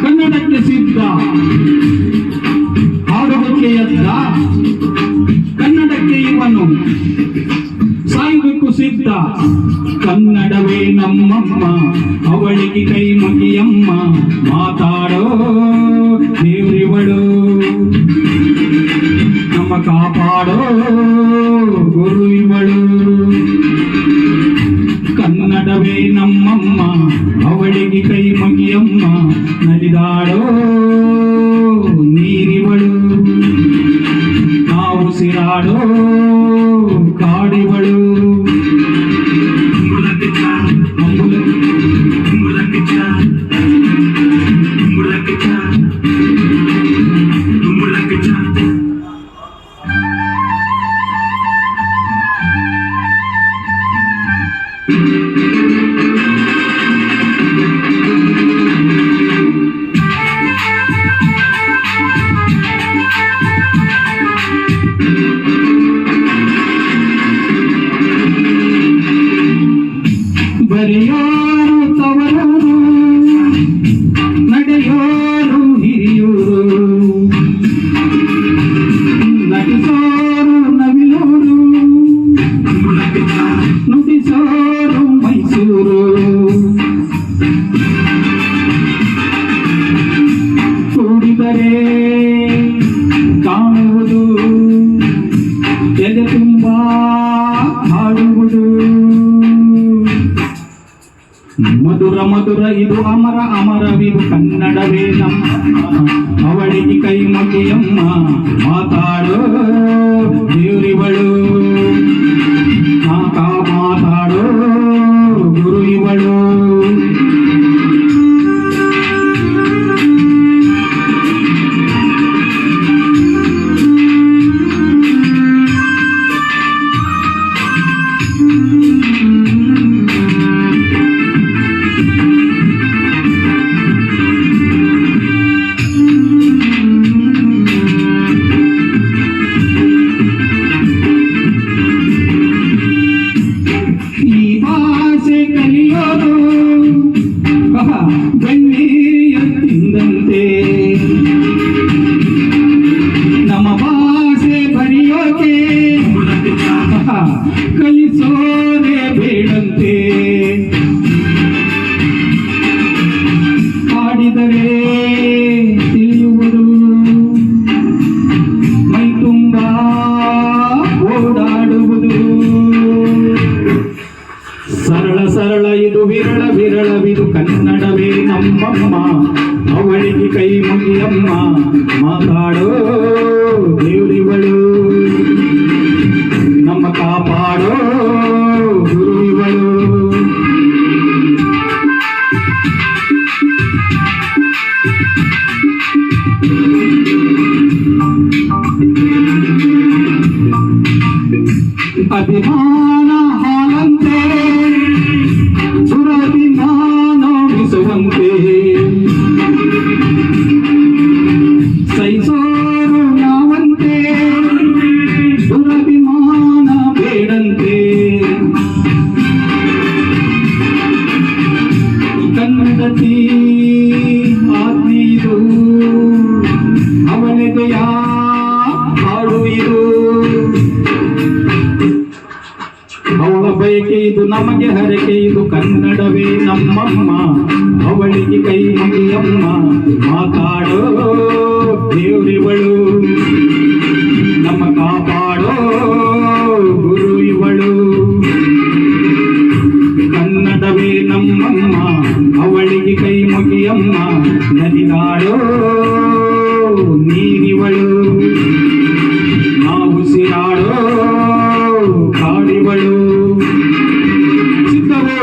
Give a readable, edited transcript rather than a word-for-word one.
ಕನ್ನಡಕ್ಕೆ ಸಿದ್ಧ ಹಾಡುವುದಕ್ಕೆ ಎದ್ದ ಕನ್ನಡಕ್ಕೆ ಇವನು ಸಾಯುವುದಕ್ಕೂ ಸಿದ್ಧ. ಕನ್ನಡವೇ ನಮ್ಮಮ್ಮ ಅವಳಿಗೆ ಕೈ ಮುಗಿಯಮ್ಮ, ಮಾತಾಡೋ ದೇವರಿವಳು ನಮ್ಮ ಕಾಪಾಡೋ ಗುರು ಇವಳು. ಕನ್ನಡವೇ ನಮ್ಮಮ್ಮ ಅವಳಿಗೆ ಕೈ ಮುಗಿಯಮ್ಮ, ನಲಿದಾಡೋ ನೀರಿವಳು ನಾವು ಸಿರಾಡೋ ಕಾಡಿವಳು. ಬರೆಯೋರು ತವರೂರು, ನಡೆಯೋರು ಹಿರಿಯೂರು, ನಟಿಸೋರು ನವಿಲೂರು, ನುಡಿಸೋರು ಮೈಸೂರು. ಕೂಡಿದರೆ ಕಾಣುವುದು, ಎದೆ ತುಂಬ ಹಾಡುವುದು. ಮಧುರ ಮಧುರ ಇದು ಅಮರ ಅಮರವಿದು ಕನ್ನಡವೇ ನಮ್ಮ ಅವಳಿಗೆ ಕೈ ಮುಗಿಯಮ್ಮ, ಮಾತಾಡೋ ದೇವರಿವಳು ಮಾತಾಡೋ ಗುರು ಇವಳು. ಬೆಣ್ಣೆಯ ತಿಂದಂತೆ ನಮ್ಮ ಭಾಷೆ ಬರೆಯೋಕೆ ಕಲಿಸೋರೆ ಬೇಡಂತೆ. ಹಾಡಿದರೆ ತಿಳಿಯುವುದು, ಮೈ ತುಂಬ ಓಡಾಡುವುದು. ಸರಳ ಸರಳ ಇದು ವಿರಳ ವಿರಳವಿದು ಕನ್ನಡವೇ ನಮ್ಮಮ್ಮ ಅವಳಿಗೆ ಕೈ ಮುಗಿಯಮ್ಮ, ಮಾತಾಡೋ ದೇವರಿವಳು ನಮ್ಮ ಕಾಪಾಡೋ ಗುರು ಇವಳು. ಅಭಿಮಾನ ಹಾಲಂತೆ ಸುರಭಿಮಾನವಿಸುವಂತೆ, ಸೈಸೋರು ನಾವಂತೆ ಸುರಭಿಮಾನ ಬೇಡಂತೆ. ಕನ್ನಡತಿ ಆತ್ಮೀರು ಅವಳೆದೆಯ ಹಾಡು ಇದು, ಅವಳ ಬಯಕೆ ಇದು ನಮಗೆ ಹರಕೆ ಇದು ಕನ್ನಡವೇ ನಮ್ಮಮ್ಮ ಅವಳಿಗೆ ಕೈ ಮುಗಿಯಮ್ಮ, ಮಾತಾಡೋ ದೇವರಿವಳು ನಮ್ಮ ಕಾಪಾಡೋ ಗುರು ಇವಳು. ಕನ್ನಡವೇ ನಮ್ಮಮ್ಮ ಅವಳಿಗೆ ಕೈ ಮುಗಿಯಮ್ಮ, ನಲಿದಾಡೋ ನೀರಿವಳು ನಾವು ಸಿರಾಡೋ ಕಾಡಿವಳು. ಸಿದ್ಧವೋ